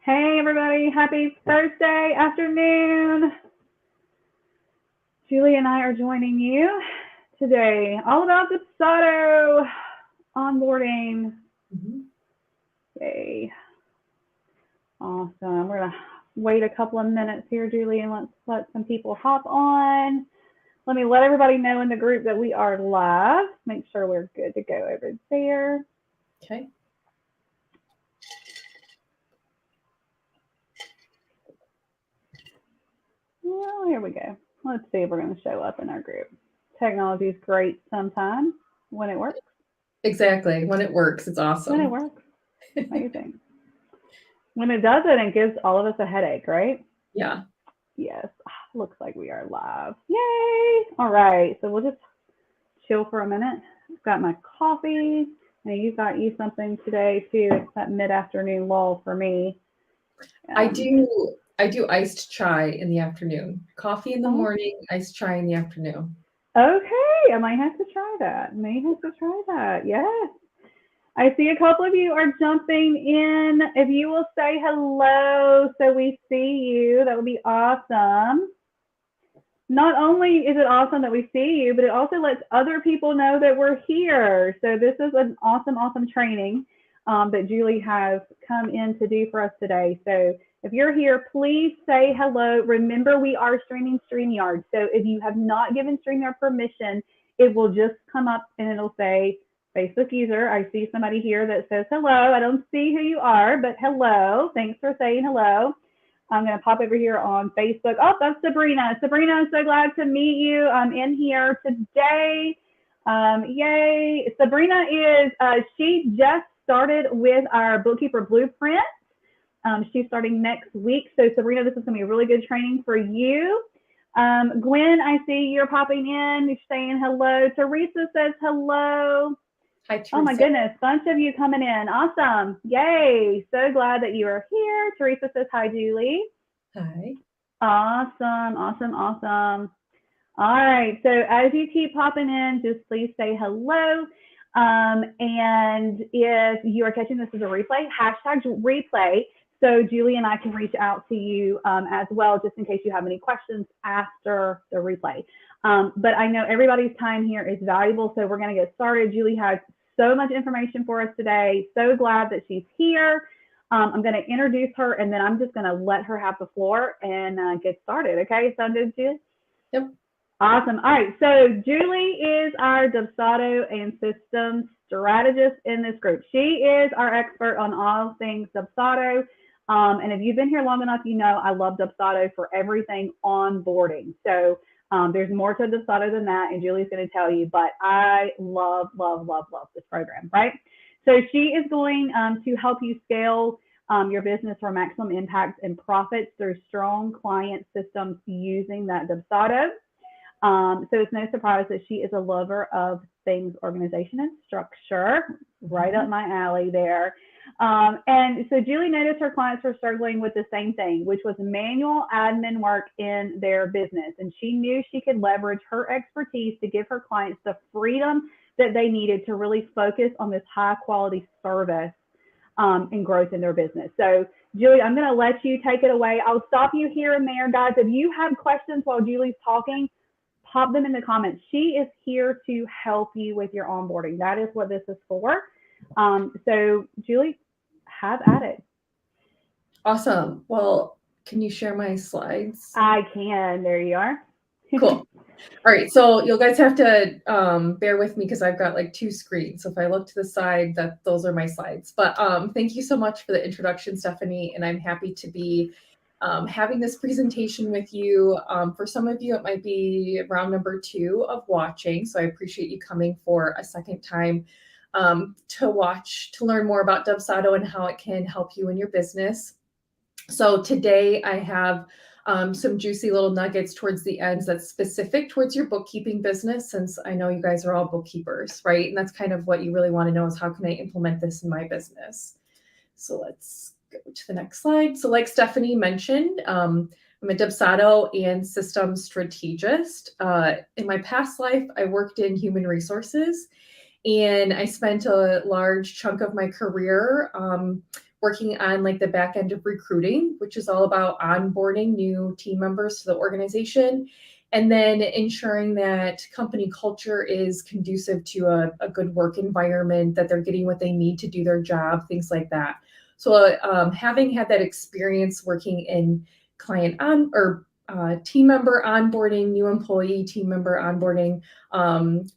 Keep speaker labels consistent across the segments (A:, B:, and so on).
A: Hey everybody, happy Thursday afternoon. Julie and I are joining you today all about the Dubsado onboarding. Yay. Awesome. We're going to wait a couple of minutes here, Julie, and let's let some people hop on. Let me let everybody know in the group that we are live. Make sure we're good to go over there.
B: Okay.
A: Well, here we go. Let's see if we're going to show up in our group. Technology is great sometimes when it works.
B: Exactly. When it works, it's awesome.
A: When it works. Amazing. When it doesn't, it gives all of us a headache, right?
B: Yeah.
A: Yes. Looks like we are live. Yay! All right. So we'll just chill for a minute. I've got my coffee. And you've got you something today too. It's that mid-afternoon lull for me.
B: I do iced chai in the afternoon. Coffee in the morning, iced chai in the afternoon.
A: Okay. I might have to try that. Yes. I see a couple of you are jumping in. If you will say hello so we see you, that would be awesome. Not only is it awesome that we see you, but it also lets other people know that we're here. So this is an awesome training that Julie has come in to do for us today. So if you're here, please say hello. Remember, we are streaming StreamYard. So if you have not given StreamYard permission, it will just come up and it'll say, Facebook user. I see somebody here that says hello. I don't see who you are, but hello. Thanks for saying hello. I'm going to pop over here on Facebook. Oh, that's Sabrina. Sabrina, I'm so glad to meet you. I'm in here today. Yay. Sabrina is, she just started with our Bookkeeper Blueprint. She's starting next week. So Sabrina, this is going to be a really good training for you. Gwen, I see you're popping in. You're saying hello. Teresa says hello.
B: Hi, Teresa.
A: Oh my goodness, bunch of you coming in. Awesome. Yay. So glad that you are here. Teresa says hi, Julie.
B: Hi.
A: Awesome. All right. So as you keep popping in, just please say hello. And if you are catching this as a replay, hashtag replay. So Julie and I can reach out to you as well, just in case you have any questions after the replay. But I know everybody's time here is valuable, so we're going to get started. Julie has so much information for us today. So glad that she's here. I'm going to introduce her, and then I'm just going to let her have the floor and get started. Okay, sound good, Julie?
B: Yep.
A: Awesome. All right, so Julie is our Dubsado and systems strategist in this group. She is our expert on all things Dubsado. And if you've been here long enough, you know I love Dubsado for everything onboarding. So there's more to Dubsado than that, and Julie's going to tell you, but I love this program, right? So she is going to help you scale your business for maximum impact and profits through strong client systems using that Dubsado. So it's no surprise that she is a lover of things organization and structure, right up my alley there. And so Julie noticed her clients were struggling with the same thing, which was manual admin work in their business. And she knew she could leverage her expertise to give her clients the freedom that they needed to really focus on this high quality service and growth in their business. So Julie, I'm going to let you take it away. I'll stop you here and there, guys. If you have questions while Julie's talking, pop them in the comments. She is here to help you with your onboarding. That is what this is for. So Julie, have at it.
B: Awesome. Well, can you share my slides?
A: I can. There you are.
B: Cool. All right. So you guys have to bear with me because I've got like two screens. So if I look to the side, those are my slides. But thank you so much for the introduction, Stephanie. And I'm happy to be having this presentation with you. For some of you, it might be round number 2 of watching. So I appreciate you coming for a second time to learn more about Dubsado and how it can help you in your business. So today I have some juicy little nuggets towards the ends that's specific towards your bookkeeping business, since I know you guys are all bookkeepers, right? And that's kind of what you really want to know, is how can I implement this in my business? So let's go to the next slide. So like Stephanie mentioned, I'm a Dubsado and systems strategist. In my past life, I worked in human resources, and I spent a large chunk of my career working on like the back end of recruiting, which is all about onboarding new team members to the organization, and then ensuring that company culture is conducive to a good work environment, that they're getting what they need to do their job, things like that. So having had that experience working in client on or team member onboarding, new employee team member onboarding,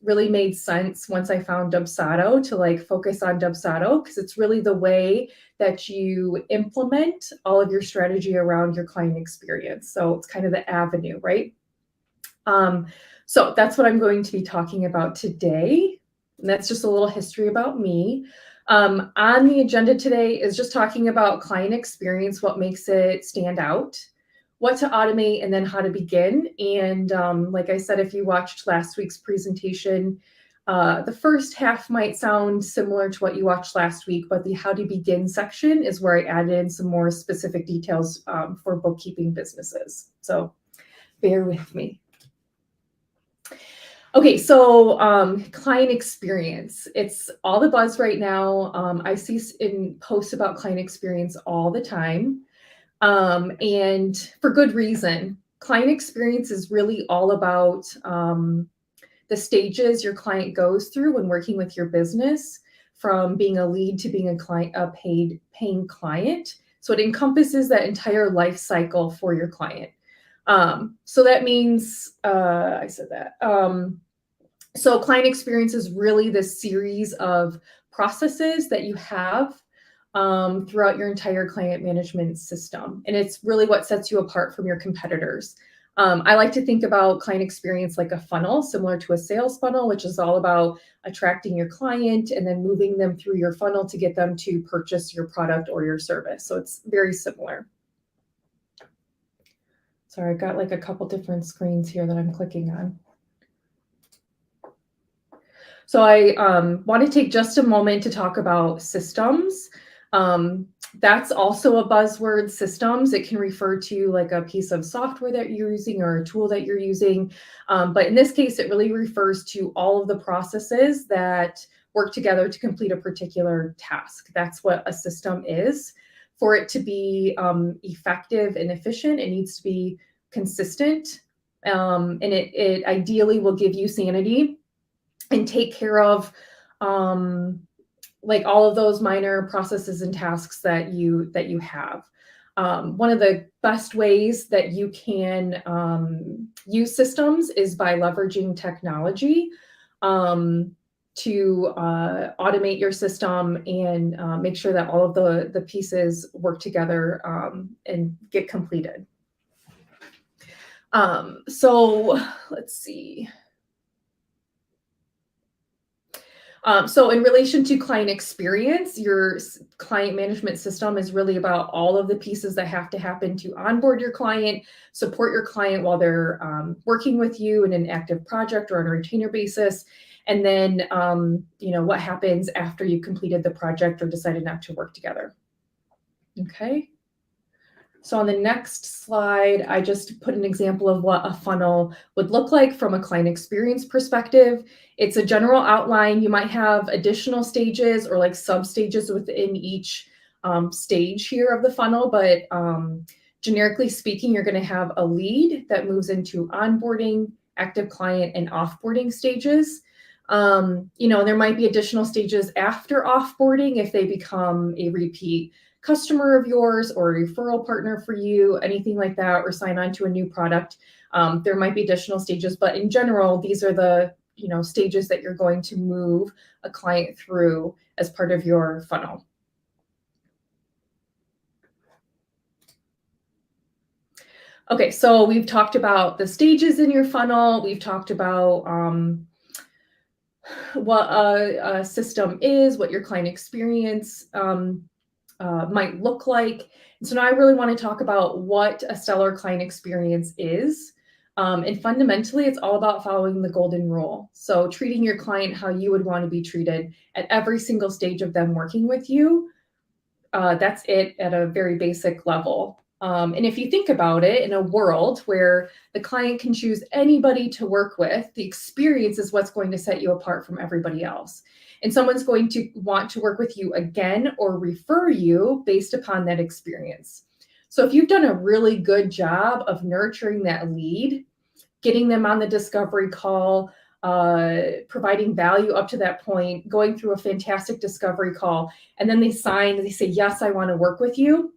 B: really made sense once I found Dubsado to like focus on Dubsado, because it's really the way that you implement all of your strategy around your client experience. So it's kind of the avenue, right? So that's what I'm going to be talking about today. And that's just a little history about me. On the agenda today is just talking about client experience, what makes it stand out, what to automate, and then how to begin. And like I said, if you watched last week's presentation, the first half might sound similar to what you watched last week, but the how to begin section is where I added in some more specific details for bookkeeping businesses. So bear with me. Okay, so client experience. It's all the buzz right now. I see in posts about client experience all the time, and for good reason. Client experience is really all about the stages your client goes through when working with your business, from being a lead to being a paying client. So it encompasses that entire life cycle for your client. So that means, I said that. So client experience is really the series of processes that you have throughout your entire client management system. And it's really what sets you apart from your competitors. I like to think about client experience like a funnel, similar to a sales funnel, which is all about attracting your client and then moving them through your funnel to get them to purchase your product or your service. So it's very similar. Sorry, I've got like a couple different screens here that I'm clicking on. So I want to take just a moment to talk about systems. That's also a buzzword, systems. It can refer to like a piece of software that you're using or a tool that you're using. But in this case, it really refers to all of the processes that work together to complete a particular task. That's what a system is. For it to be effective and efficient, it needs to be consistent. And it ideally will give you sanity and take care of like all of those minor processes and tasks that you have. One of the best ways that you can use systems is by leveraging technology to automate your system and make sure that all of the pieces work together and get completed. So let's see. So in relation to client experience, your client management system is really about all of the pieces that have to happen to onboard your client, support your client while they're working with you in an active project or on a retainer basis. And then, what happens after you completed the project or decided not to work together. Okay. So on the next slide, I just put an example of what a funnel would look like from a client experience perspective. It's a general outline. You might have additional stages or like sub-stages within each stage here of the funnel, but generically speaking, you're going to have a lead that moves into onboarding, active client, and offboarding stages. There might be additional stages after offboarding if they become a repeat customer of yours or a referral partner for you, anything like that, or sign on to a new product. There might be additional stages, but in general, these are the stages that you're going to move a client through as part of your funnel. Okay, so we've talked about the stages in your funnel. We've talked about what a system is, what your client experience might look like. And so now I really want to talk about what a stellar client experience is. And fundamentally, it's all about following the golden rule. So treating your client how you would want to be treated at every single stage of them working with you. That's it at a very basic level. And if you think about it, in a world where the client can choose anybody to work with, the experience is what's going to set you apart from everybody else. And someone's going to want to work with you again or refer you based upon that experience. So if you've done a really good job of nurturing that lead, getting them on the discovery call, providing value up to that point, going through a fantastic discovery call, and then they sign and they say, yes, I want to work with you.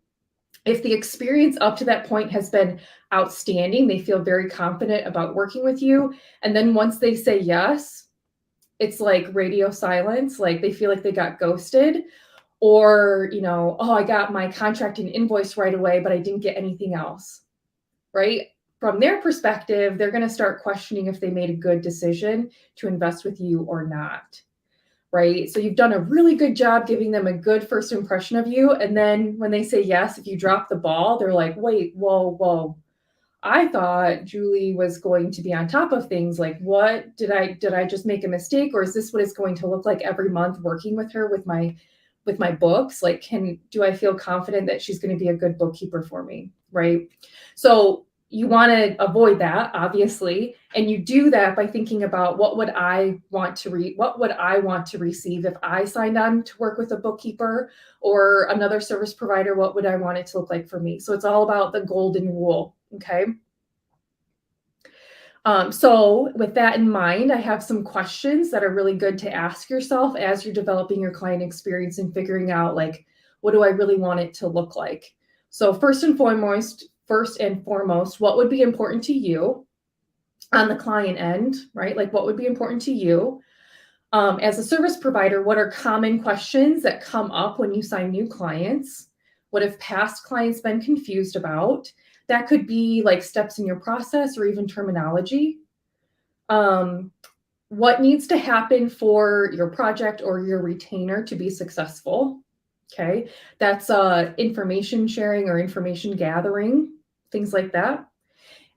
B: If the experience up to that point has been outstanding, they feel very confident about working with you. And then once they say yes, it's like radio silence, like they feel like they got ghosted, or, oh, I got my contract and invoice right away, but I didn't get anything else, right? From their perspective, they're going to start questioning if they made a good decision to invest with you or not. Right? So you've done a really good job giving them a good first impression of you. And then when they say yes, if you drop the ball, they're like, wait, whoa. I thought Julie was going to be on top of things. Like, what did I just make a mistake? Or is this what it's going to look like every month working with her with my books? Like, do I feel confident that she's going to be a good bookkeeper for me? Right? So you want to avoid that, obviously, and you do that by thinking about what would I want to receive if I signed on to work with a bookkeeper or another service provider. What would I want it to look like for me? So it's all about the golden rule. Okay. So with that in mind, I have some questions that are really good to ask yourself as you're developing your client experience and figuring out, like, what do I really want it to look like? So first and foremost, what would be important to you on the client end, right? Like, what would be important to you? As a service provider, what are common questions that come up when you sign new clients? What have past clients been confused about? That could be like steps in your process or even terminology. What needs to happen for your project or your retainer to be successful? Okay, that's information sharing or information gathering, things like that.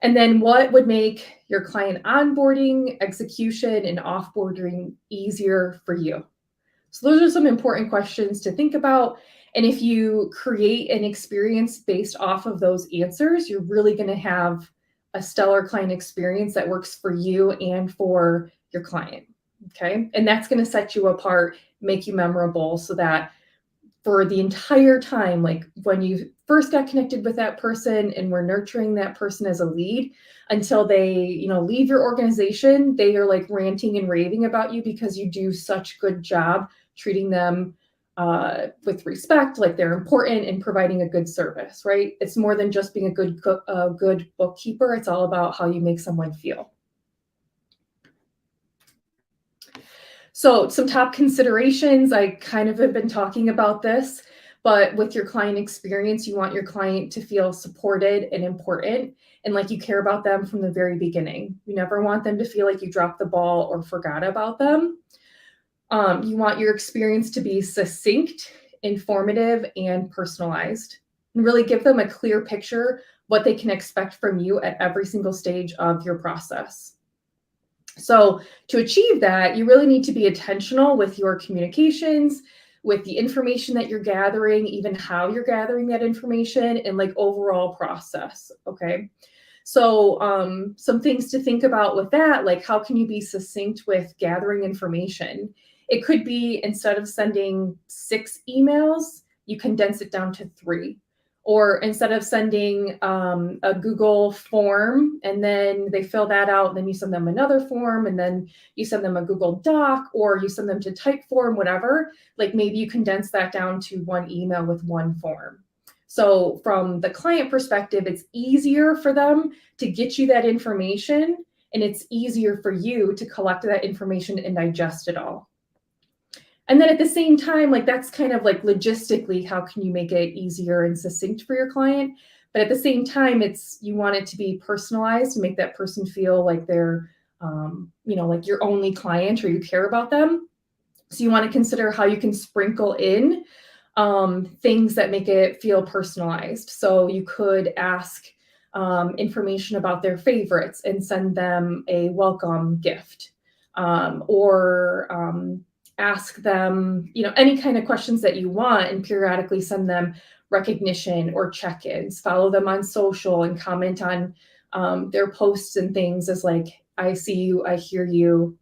B: And then what would make your client onboarding, execution, and offboarding easier for you? So those are some important questions to think about. And if you create an experience based off of those answers, you're really going to have a stellar client experience that works for you and for your client. Okay. And that's going to set you apart, make you memorable, so that for the entire time, like when you first got connected with that person and we're nurturing that person as a lead, until they, leave your organization, they are like ranting and raving about you because you do such good job treating them with respect, like they're important, and providing a good service, right? It's more than just being a good bookkeeper. It's all about how you make someone feel. So some top considerations, I kind of have been talking about this, but with your client experience, you want your client to feel supported and important, and like you care about them from the very beginning. You never want them to feel like you dropped the ball or forgot about them. You want your experience to be succinct, informative, and personalized, and really give them a clear picture what they can expect from you at every single stage of your process. So to achieve that, you really need to be intentional with your communications, with the information that you're gathering, even how you're gathering that information, and like overall process. Okay. So some things to think about with that, like how can you be succinct with gathering information? It could be, instead of sending 6 emails, you condense it down to 3. Or instead of sending a Google form and then they fill that out, and then you send them another form, and then you send them a Google Doc, or you send them to Typeform, whatever, like maybe you condense that down to 1 email with 1 form. So from the client perspective, it's easier for them to get you that information, and it's easier for you to collect that information and digest it all. And then at the same time, like that's kind of like logistically, how can you make it easier and succinct for your client? But at the same time, you want it to be personalized and make that person feel like they're, like your only client, or you care about them. So you want to consider how you can sprinkle in things that make it feel personalized. So you could ask information about their favorites and send them a welcome gift, or ask them, any kind of questions that you want, and periodically send them recognition or check-ins, follow them on social and comment on their posts and things as like, I see you, I hear you,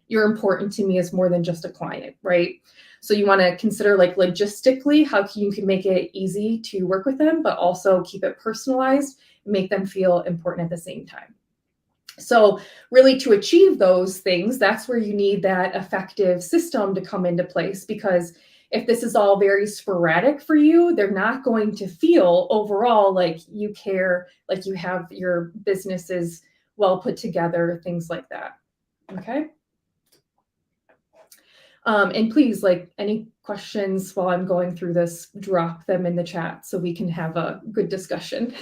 B: you're important to me as more than just a client, right? So you want to consider like logistically how you can make it easy to work with them, but also keep it personalized and make them feel important at the same time. So really to achieve those things, that's where you need that effective system to come into place, because if this is all very sporadic for you, they're not going to feel overall like you care, like you have your businesses well put together, things like that. Okay. And please, like, any questions while I'm going through this, drop them in the chat so we can have a good discussion.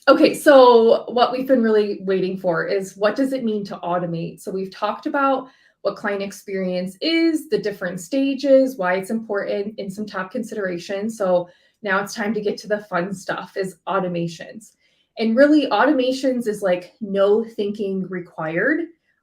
B: Okay, so what we've been really waiting for is, what does it mean to automate? So we've talked about what client experience is, the different stages, why it's important, and some top considerations. So now it's time to get to the fun stuff, is automations. And really, automations is like no thinking required.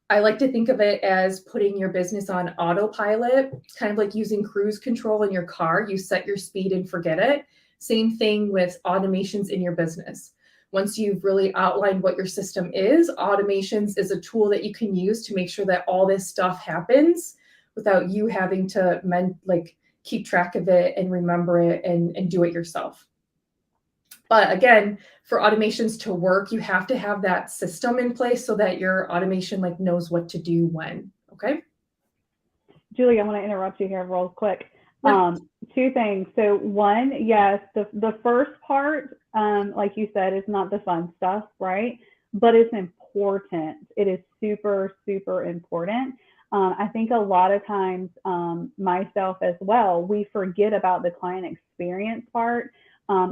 B: I like to think of it as putting your business on autopilot. It's kind of like using cruise control in your car. You set your speed and forget it. Same thing with automations in your business. Once you've really outlined what your system is, automations is a tool that you can use to make sure that all this stuff happens without you having to keep track of it and remember it and do it yourself. But again, for automations to work, you have to have that system in place so that your automation knows what to do when. Okay.
A: Julie, I want to interrupt you here real quick. Two things. So one, yes, the first part, like you said, is not the fun stuff, right? But it's important. It is super, super important. I think a lot of times, myself as well, we forget about the client experience part,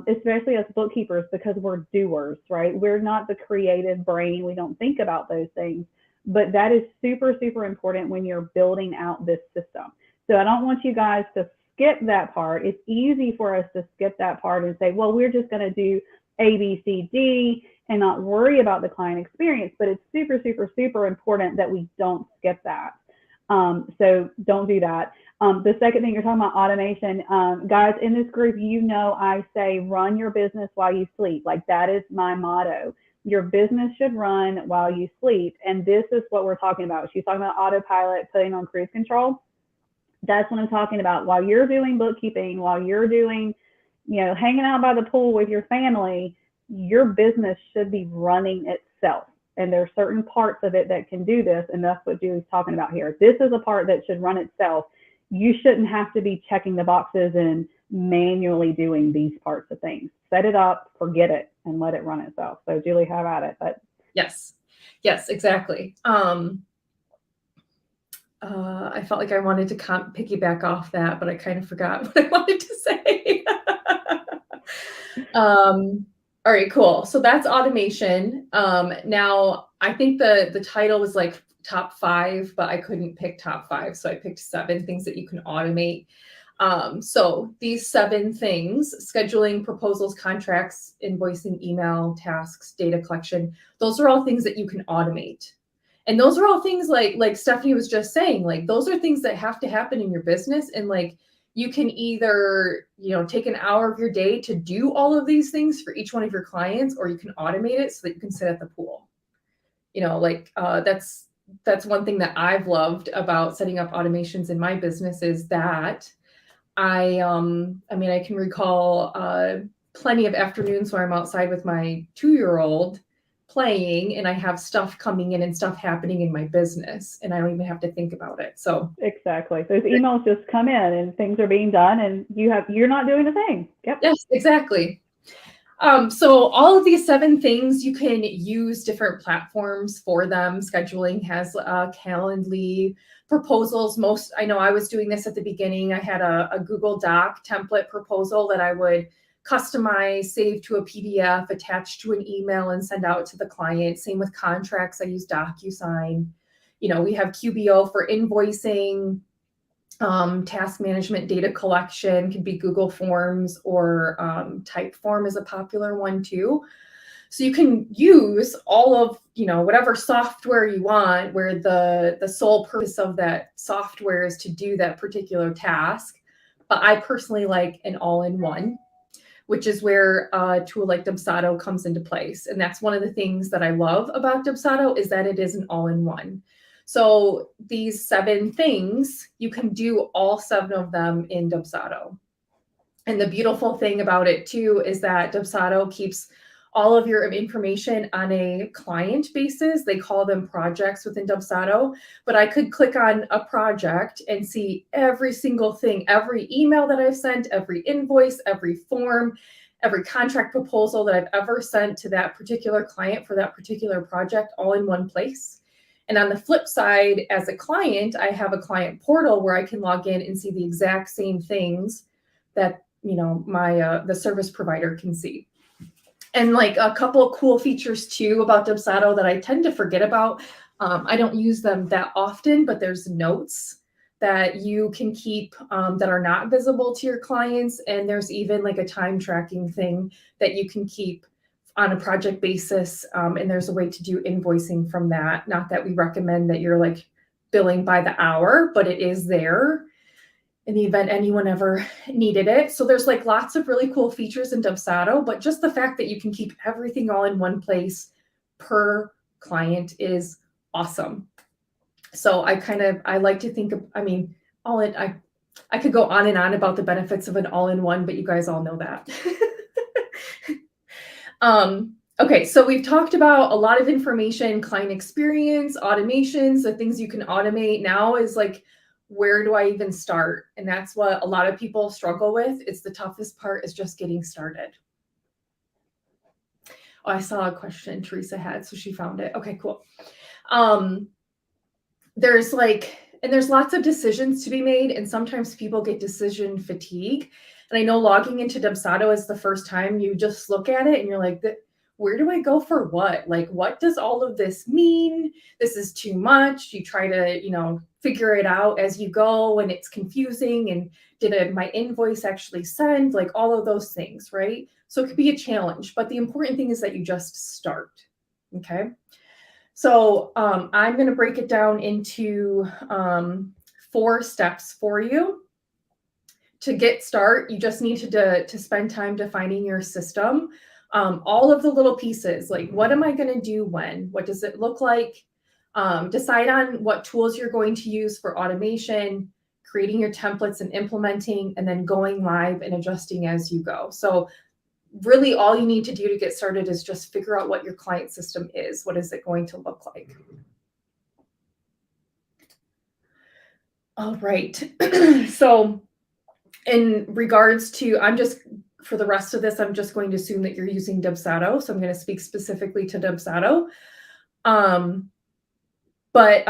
A: especially as bookkeepers, because we're doers, right? We're not the creative brain. We don't think about those things. But that is super, super important when you're building out this system. So I don't want you guys to skip that part. It's easy for us to skip that part and say, well, we're just going to do A, B, C, D and not worry about the client experience. But it's super, super, super important that we don't skip that. So don't do that. The second thing, you're talking about automation. Guys, in this group, I say run your business while you sleep. Like, that is my motto. Your business should run while you sleep. And this is what we're talking about. She's talking about autopilot, putting on cruise control. That's what I'm talking about. While you're doing bookkeeping, while you're doing, hanging out by the pool with your family, your business should be running itself. And there are certain parts of it that can do this. And that's what Julie's talking about here. This is a part that should run itself. You shouldn't have to be checking the boxes and manually doing these parts of things. Set it up, forget it, and let it run itself. So Julie, have at it. But
B: yes, exactly. I felt like I wanted to piggyback off that, but I kind of forgot what I wanted to say. All right, cool. So that's automation. Now, I think the title was like top 5, but I couldn't pick top 5. So I picked 7 things that you can automate. So these 7 things: scheduling, proposals, contracts, invoicing, email, tasks, data collection. Those are all things that you can automate. And those are all things like Stephanie was just saying, those are things that have to happen in your business. And you can either, take an hour of your day to do all of these things for each one of your clients, or you can automate it so that you can sit at the pool. That's one thing that I've loved about setting up automations in my business, is that I can recall plenty of afternoons where I'm outside with my 2-year-old playing, and I have stuff coming in and stuff happening in my business, and I don't even have to think about it. So
A: exactly, those emails just come in and things are being done, and you're not doing a thing. Yep.
B: Yes, exactly. So all of these 7 things, you can use different platforms for them. Scheduling has Calendly. Proposals, I know I was doing this at the beginning. I had a Google Doc template proposal that I would customize, save to a PDF, attach to an email, and send out to the client. Same with contracts. I use DocuSign. We have QBO for invoicing. Task management, data collection, could be Google Forms, or Typeform is a popular one too. So you can use all of, whatever software you want, where the sole purpose of that software is to do that particular task. But I personally like an all-in-one, which is where a tool like Dubsado comes into place. And that's one of the things that I love about Dubsado, is that it is an all-in-one. So these 7 things, you can do all 7 of them in Dubsado. And the beautiful thing about it too is that Dubsado keeps all of your information on a client basis. They call them projects within Dubsado, but I could click on a project and see every single thing, every email that I've sent, every invoice, every form, every contract proposal that I've ever sent to that particular client for that particular project, all in one place. And on the flip side, as a client, I have a client portal where I can log in and see the exact same things that my the service provider can see. And like a couple of cool features too about Dubsado that I tend to forget about. I don't use them that often, but there's notes that you can keep that are not visible to your clients. And there's even like a time tracking thing that you can keep on a project basis. And there's a way to do invoicing from that. Not that we recommend that you're like billing by the hour, but it is there in the event anyone ever needed it. So there's like lots of really cool features in Dubsado, but just the fact that you can keep everything all in one place per client is awesome. So I like to think of, I could go on and on about the benefits of an all-in-one, but you guys all know that. Okay, so we've talked about a lot of information, client experience, automations, the things you can automate. Now is like, where do I even start? And that's what a lot of people struggle with. It's the toughest part, is just getting started. Oh, I saw a question Teresa had, so she found it. Okay, cool. There's lots of decisions to be made, and sometimes people get decision fatigue. And I know logging into Dubsado is the first time you just look at it and you're like, where do I go for what? Like, what does all of this mean? This is too much. You try to, figure it out as you go, and it's confusing. And did my invoice actually send? Like all of those things, right? So it could be a challenge, but the important thing is that you just start, okay? So I'm going to break it down into 4 steps for you. To get started, you just need to spend time defining your system. All of the little pieces, like what am I going to do when? What does it look like? Decide on what tools you're going to use for automation, creating your templates and implementing, and then going live and adjusting as you go. So really all you need to do to get started is just figure out what your client system is. What is it going to look like? All right. So in regards to, for the rest of this, I'm just going to assume that you're using Dubsado. So I'm going to speak specifically to Dubsado. But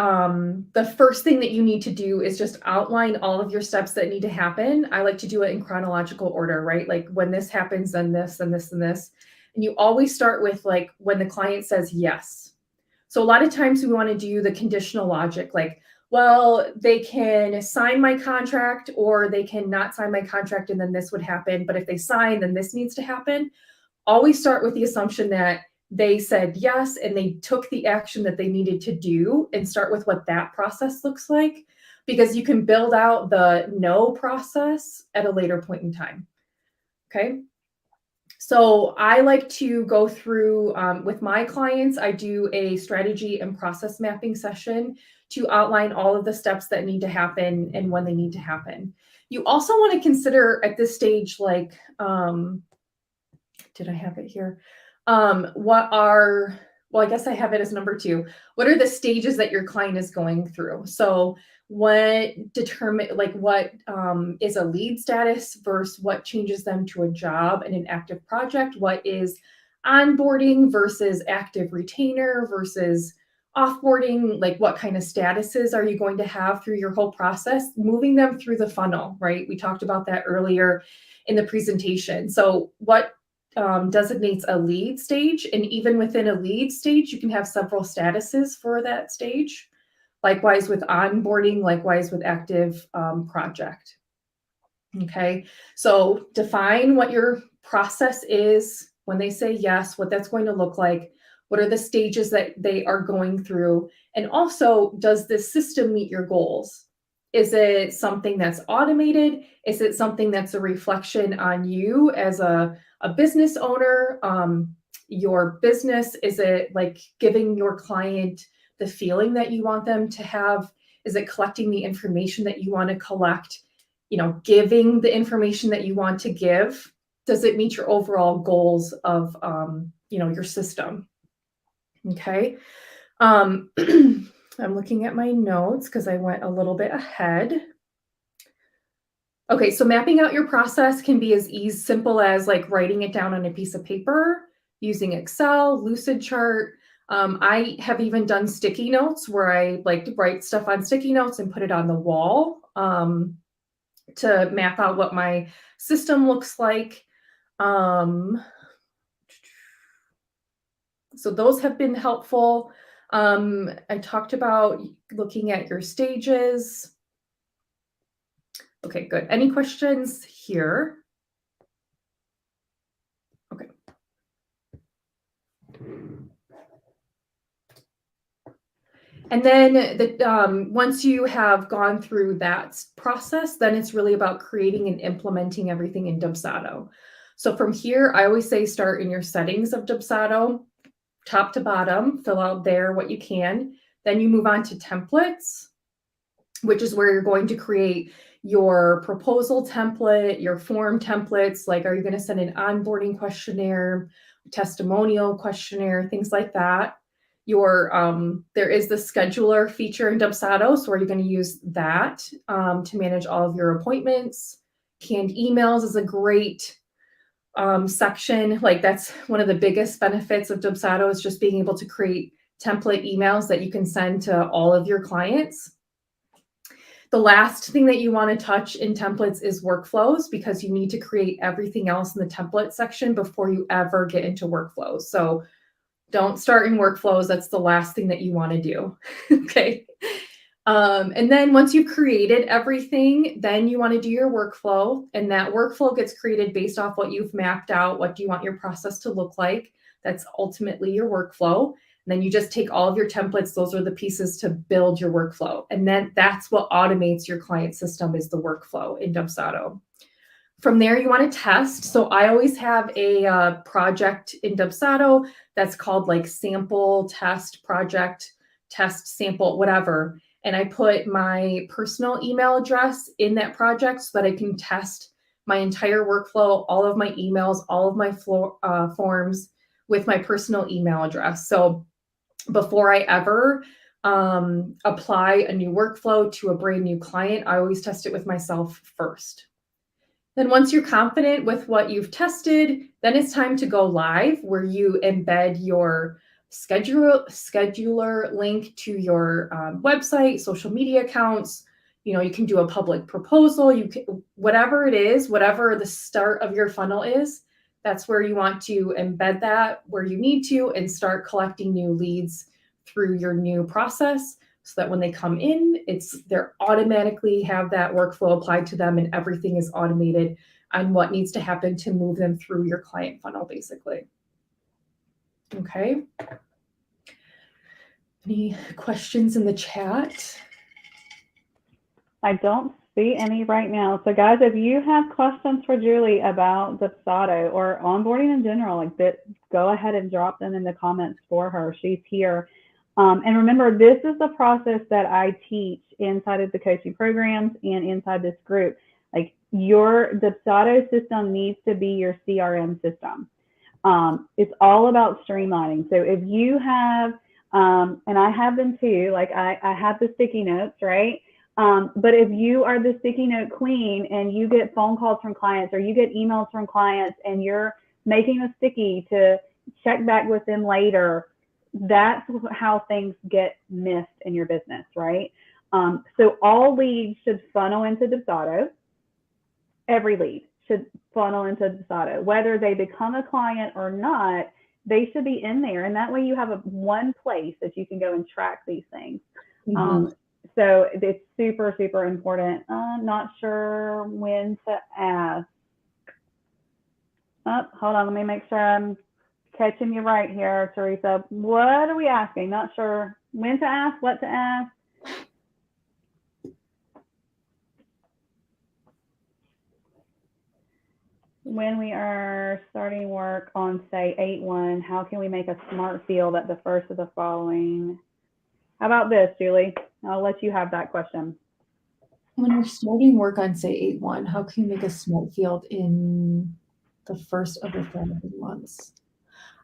B: the first thing that you need to do is just outline all of your steps that need to happen. I like to do it in chronological order, right? Like when this happens, then this, and this, and this. And you always start with like when the client says yes. So a lot of times we want to do the conditional logic, like, well, they can sign my contract or they can not sign my contract, and then this would happen. But if they sign, then this needs to happen. Always start with the assumption that they said yes and they took the action that they needed to do, and start with what that process looks like, because you can build out the no process at a later point in time. Okay. So I like to go through with my clients, I do a strategy and process mapping session to outline all of the steps that need to happen and when they need to happen. You also want to consider at this stage, like, did I have it here? Well, I guess I have it as number 2. What are the stages that your client is going through? So what is a lead status versus what changes them to a job and an active project? What is onboarding versus active retainer versus offboarding? Like what kind of statuses are you going to have through your whole process? Moving them through the funnel, right? We talked about that earlier in the presentation. So what designates a lead stage, and even within a lead stage, you can have several statuses for that stage. Likewise with onboarding, likewise with active project. Okay, so define what your process is when they say yes, what that's going to look like, what are the stages that they are going through, and also, does this system meet your goals? Is it something that's automated? Is it something that's a reflection on you as a business owner? Your business, is it like giving your client the feeling that you want them to have? Is it collecting the information that you want to collect? Giving the information that you want to give? Does it meet your overall goals of your system? Okay. I'm looking at my notes because I went a little bit ahead. Okay, so mapping out your process can be as simple as like writing it down on a piece of paper, using Excel, Lucidchart. I have even done sticky notes where I like to write stuff on sticky notes and put it on the wall to map out what my system looks like. So those have been helpful. I talked about looking at your stages. Okay, good. Any questions here? Okay. And then once you have gone through that process, then it's really about creating and implementing everything in Dubsado. So from here, I always say start in your settings of Dubsado, top to bottom, fill out there what you can. Then you move on to templates, which is where you're going to create your proposal template, your form templates, like are you going to send an onboarding questionnaire, testimonial questionnaire, things like that. There is the scheduler feature in Dubsado, so are you going to use that to manage all of your appointments? Canned emails is a great section. Like that's one of the biggest benefits of Dubsado is just being able to create template emails that you can send to all of your clients. The last thing that you want to touch in templates is workflows, because you need to create everything else in the template section before you ever get into workflows. So don't start in workflows. That's the last thing that you want to do. Okay. And then once you've created everything, then you want to do your workflow, and that workflow gets created based off what you've mapped out. What do you want your process to look like? That's ultimately your workflow. And then you just take all of your templates. Those are the pieces to build your workflow. And then that's what automates your client system, is the workflow in Dubsado. From there, you want to test. So I always have a project in Dubsado that's called like sample, test, project, test, sample, whatever. And I put my personal email address in that project so that I can test my entire workflow, all of my emails, all of my forms with my personal email address. So before I ever apply a new workflow to a brand new client, I always test it with myself first. Then once you're confident with what you've tested, then it's time to go live, where you embed your scheduler link to your website, social media accounts. You can do a public proposal. You can, whatever it is, whatever the start of your funnel is, that's where you want to embed that where you need to, and start collecting new leads through your new process, so that when they come in, they're automatically have that workflow applied to them, and everything is automated on what needs to happen to move them through your client funnel, basically. Okay. Any questions in the chat?
A: I don't see any right now. So guys, if you have questions for Julie about Dubsado or onboarding in general, like that, go ahead and drop them in the comments for her. She's here. And remember, this is the process that I teach inside of the coaching programs and inside this group. Like, your Dubsado system needs to be your CRM system. It's all about streamlining. So if you have, and I have them too, like I have the sticky notes, right? But if you are the sticky note queen and you get phone calls from clients or you get emails from clients and you're making a sticky to check back with them later, that's how things get missed in your business, right? So all leads should funnel into Dubsado. Every lead should funnel into Dubsado. Whether they become a client or not, they should be in there. And that way you have one place that you can go and track these things. Mm-hmm. So it's super, super important. Not sure when to ask. Oh, hold on. Let me make sure I'm catching you right here, Teresa. What are we asking? Not sure when to ask, what to ask. When we are starting work on, say, 8.1, how can we make a smart field at the first of the following? How about this, Julie? I'll let you have that question.
B: When we're starting work on, say, 8.1, how can you make a smart field in the first of the following months?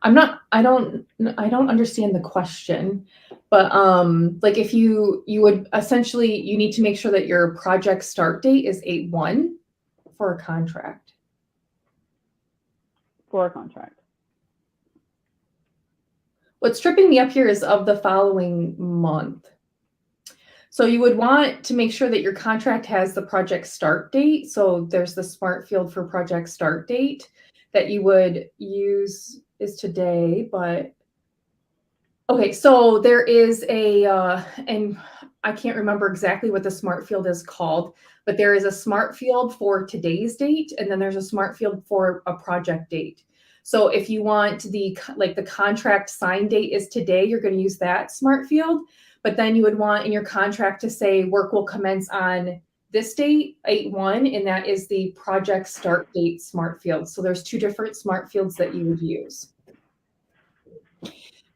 B: I don't understand the question, but like if you would essentially, you need to make sure that your project start date is 8.1 for a contract.
A: For a contract.
B: What's tripping me up here is of the following month. So you would want to make sure that your contract has the project start date. So there's the smart field for project start date that you would use is today, but okay, so there is a, and I can't remember exactly what the smart field is called, but there is a smart field for today's date, and then there's a smart field for a project date. So if you want the contract sign date is today, you're going to use that smart field, but then you would want in your contract to say work will commence on this date, 8.1, and that is the project start date smart field. So there's two different smart fields that you would use.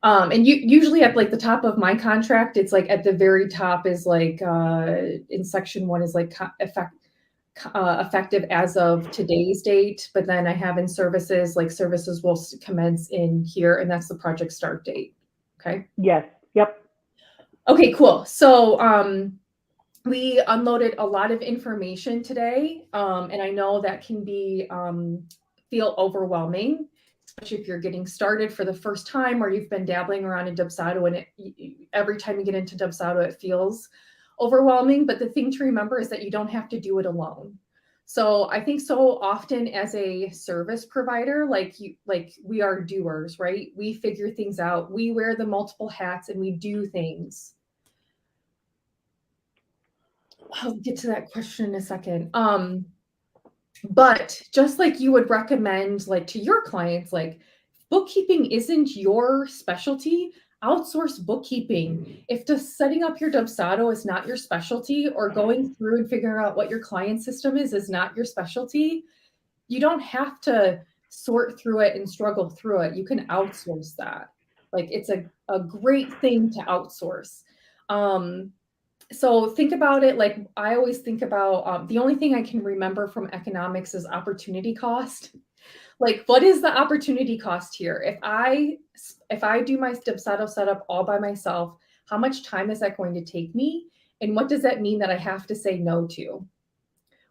B: And usually at like the top of my contract, it's like at the very top is like in section 1 is like effective as of today's date. But then I have in services, like services will commence in here, and that's the project start date. Okay.
A: Yes. Yep.
B: Okay, cool. So we unloaded a lot of information today, and I know that can be feel overwhelming, especially if you're getting started for the first time or you've been dabbling around in Dubsado, and every time you get into Dubsado, it feels overwhelming. But the thing to remember is that you don't have to do it alone. So I think so often as a service provider, like we are doers, right? We figure things out. We wear the multiple hats and we do things. I'll get to that question in a second. But just like you would recommend, like to your clients, like bookkeeping isn't your specialty, outsource bookkeeping. If just setting up your Dubsado is not your specialty, or going through and figuring out what your client system is not your specialty, you don't have to sort through it and struggle through it. You can outsource that. Like it's a great thing to outsource. So think about it like I always think about the only thing I can remember from economics is opportunity cost. Like, what is the opportunity cost here? If I do my Dubsado setup all by myself, how much time is that going to take me? And what does that mean that I have to say no to?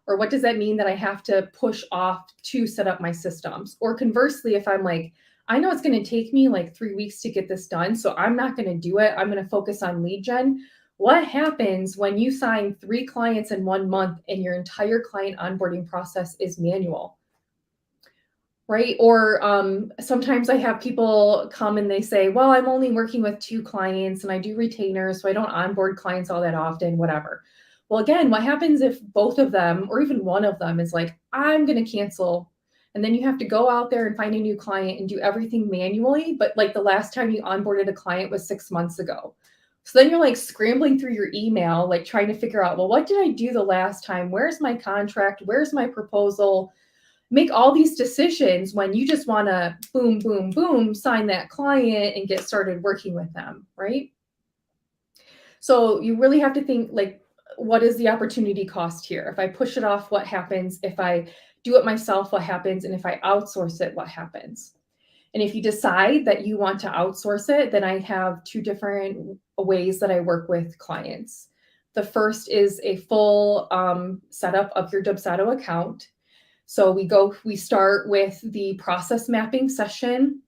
B: Or what does that mean that I have to push off to set up my systems? Or conversely, if I'm like, I know it's going to take me like 3 weeks to get this done, so I'm not going to do it. I'm going to focus on lead gen. What happens when you sign 3 clients in 1 month and your entire client onboarding process is manual, right? Or sometimes I have people come and they say, well, I'm only working with 2 clients and I do retainers, so I don't onboard clients all that often, whatever. Well, again, what happens if both of them or even one of them is like, I'm going to cancel? And then you have to go out there and find a new client and do everything manually. But like the last time you onboarded a client was 6 months ago. So then you're like scrambling through your email, like trying to figure out, well, what did I do the last time? Where's my contract? Where's my proposal? Make all these decisions when you just want to boom, boom, boom, sign that client and get started working with them, right? So you really have to think like, what is the opportunity cost here? If I push it off, what happens? If I do it myself, what happens? And if I outsource it, what happens? And if you decide that you want to outsource it, then I have 2 different ways that I work with clients. The first is a full setup of your Dubsado account. So we start with the process mapping session,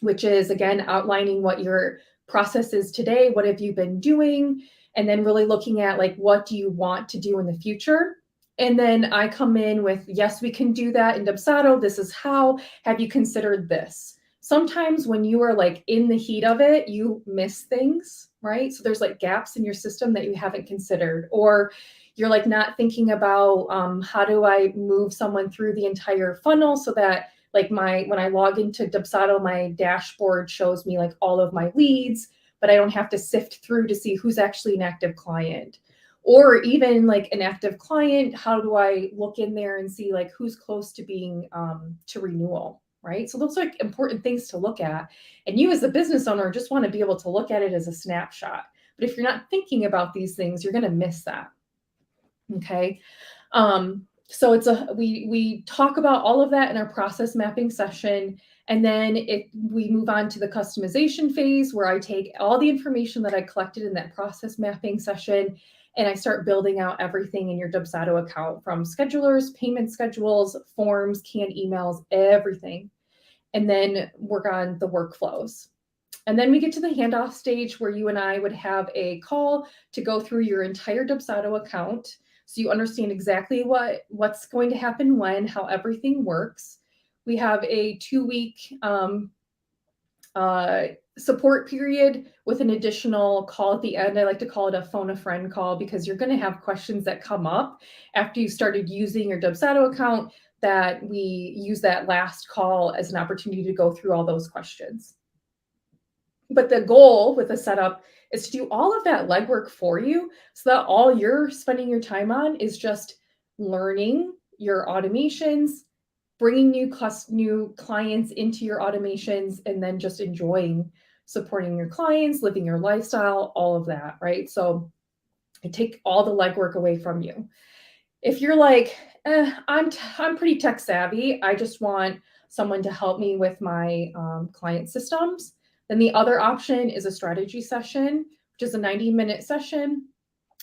B: which is again outlining what your process is today, what have you been doing, and then really looking at like what do you want to do in the future. And then I come in with, yes, we can do that in Dubsado. This is how. Have you considered this? Sometimes when you are like in the heat of it, you miss things, right? So there's like gaps in your system that you haven't considered, or you're like not thinking about how do I move someone through the entire funnel so that Like when I log into Dubsado, my dashboard shows me like all of my leads, but I don't have to sift through to see who's actually an active client. Or even like an active client, how do I look in there and see like who's close to being to renewal, right? So those are like important things to look at. And you as a business owner just want to be able to look at it as a snapshot. But if you're not thinking about these things, you're going to miss that. Okay. So we talk about all of that in our process mapping session. And then we move on to the customization phase, where I take all the information that I collected in that process mapping session, and I start building out everything in your Dubsado account, from schedulers, payment schedules, forms, canned emails, everything. And then work on the workflows. And then we get to the handoff stage, where you and I would have a call to go through your entire Dubsado account, so you understand exactly what's going to happen when, how everything works. We have a 2-week support period with an additional call at the end. I like to call it a phone a friend call, because you're going to have questions that come up after you started using your Dubsado account, that we use that last call as an opportunity to go through all those questions. But the goal with the setup is to do all of that legwork for you, so that all you're spending your time on is just learning your automations, bringing new clients into your automations, and then just enjoying supporting your clients, living your lifestyle, all of that, right? So I take all the legwork away from you. If you're like, I'm pretty tech savvy, I just want someone to help me with my client systems, then the other option is a strategy session, which is a 90-minute session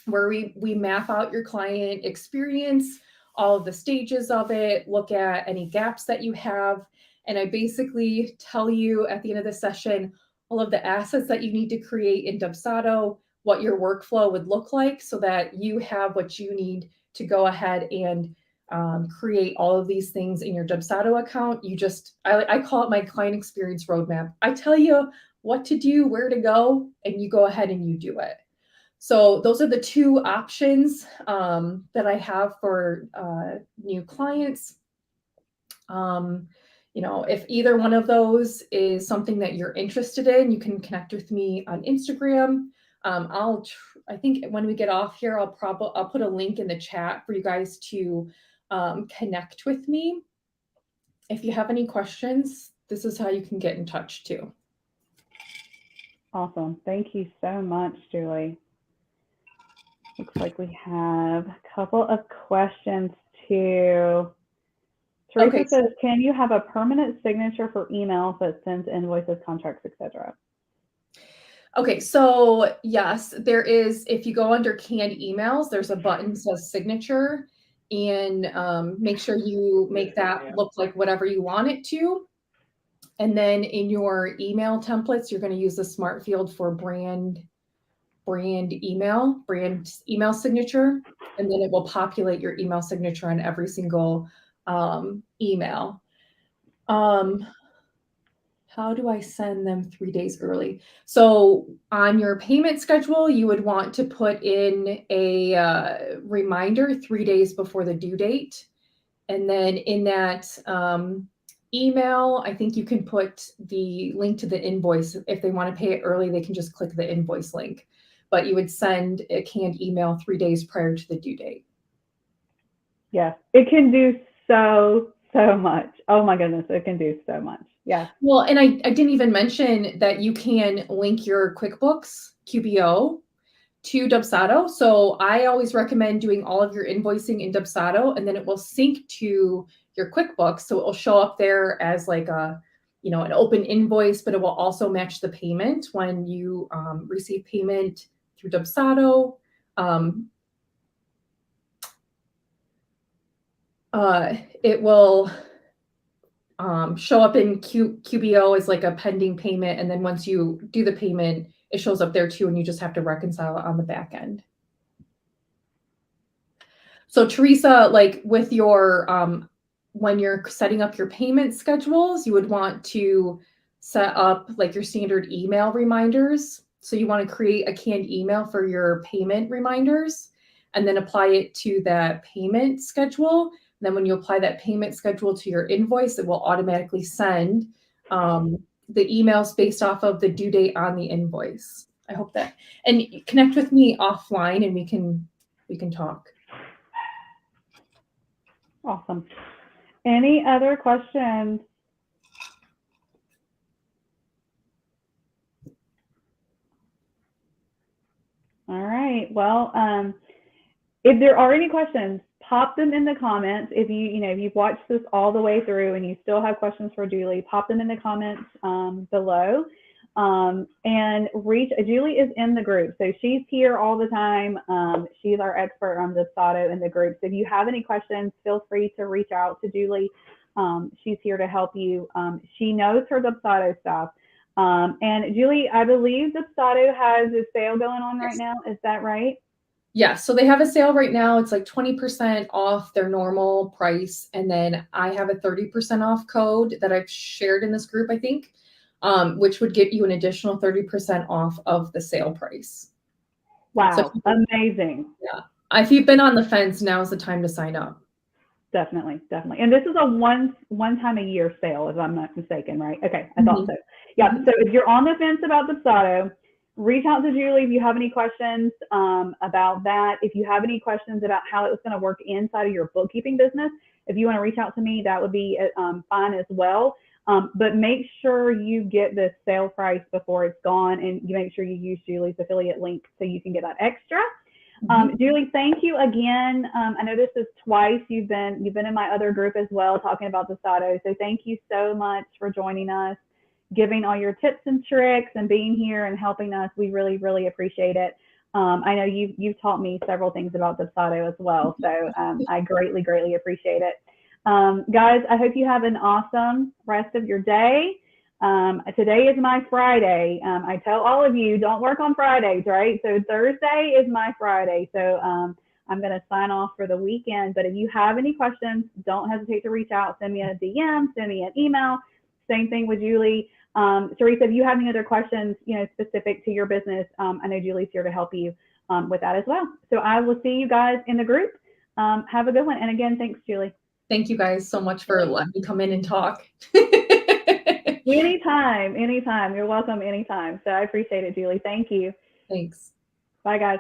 B: where we map out your client experience, all of the stages of it, look at any gaps that you have. And I basically tell you at the end of the session all of the assets that you need to create in Dubsado, what your workflow would look like, so that you have what you need to go ahead and create all of these things in your Dubsado account. I call it my client experience roadmap. I tell you what to do, where to go, and you go ahead and you do it. So those are the two options that I have for new clients. If either one of those is something that you're interested in, you can connect with me on Instagram. I think when we get off here, I'll put a link in the chat for you guys to connect with me. If you have any questions, this is how you can get in touch too.
A: Awesome. Thank you so much, Julie. Looks like we have a couple of questions too. Teresa says, can you have a permanent signature for emails that sends invoices, contracts, etc.?
B: Okay, so yes, there is. If you go under canned emails, there's a button that says signature, and make sure you make that look like whatever you want it to. And then in your email templates, you're going to use the smart field for brand email signature, and then it will populate your email signature on every single email. How do I send them 3 days early? So on your payment schedule, you would want to put in a reminder 3 days before the due date. And then in that email, I think you can put the link to the invoice. If they want to pay it early, they can just click the invoice link. But you would send a canned email 3 days prior to the due date.
A: Yes, it can do so much. Oh my goodness, it can do so much. Yeah.
B: Well, and I didn't even mention that you can link your QuickBooks QBO to Dubsado. So I always recommend doing all of your invoicing in Dubsado, and then it will sync to your QuickBooks. So it will show up there as like an open invoice, but it will also match the payment when you receive payment through Dubsado. It will show up in QBO as like a pending payment. And then once you do the payment, it shows up there too, and you just have to reconcile it on the back end. So Teresa, like with your, when you're setting up your payment schedules, you would want to set up like your standard email reminders. So you want to create a canned email for your payment reminders, and then apply it to that payment schedule. And then when you apply that payment schedule to your invoice, it will automatically send the emails based off of the due date on the invoice. I hope that, and connect with me offline and we can talk.
A: Awesome. Any other questions? All right. Well, if there are any questions, pop them in the comments. If if you've watched this all the way through and you still have questions for Julie, pop them in the comments below. And Julie is in the group, so she's here all the time. She's our expert on Dubsado in the group. So if you have any questions, feel free to reach out to Julie. She's here to help you. She knows her Dubsado stuff. And Julie, I believe Dubsado has a sale going on right now. Is that right?
B: Yeah, so they have a sale right now. It's like 20% off their normal price. And then I have a 30% off code that I've shared in this group, I think, which would get you an additional 30% off of the sale price.
A: Wow, so amazing.
B: Yeah. If you've been on the fence, now's the time to sign up.
A: Definitely, definitely. And this is a one time a year sale, if I'm not mistaken, right? Okay, I thought so. Yeah, so if you're on the fence about Dubsado, reach out to Julie if you have any questions about that. If you have any questions about how it was going to work inside of your bookkeeping business, if you want to reach out to me, that would be fine as well. But make sure you get the sale price before it's gone, and you make sure you use Julie's affiliate link so you can get that extra. Julie, thank you again. I know this is twice you've been in my other group as well talking about Dubsado. So thank you so much for joining us, giving all your tips and tricks and being here and helping us. We really, really appreciate it. I know you've taught me several things about Dubsado as well. So I greatly, greatly appreciate it. Guys, I hope you have an awesome rest of your day. Today is my Friday. I tell all of you, don't work on Fridays, right? So Thursday is my Friday. So I'm going to sign off for the weekend. But if you have any questions, don't hesitate to reach out. Send me a DM, send me an email. Same thing with Julie. Teresa, if you have any other questions, specific to your business, I know Julie's here to help you with that as well. So I will see you guys in the group. Have a good one. And again, thanks, Julie.
B: Thank you guys so much for letting me come in and talk.
A: Anytime. You're welcome anytime. So I appreciate it, Julie. Thank you.
B: Thanks.
A: Bye, guys.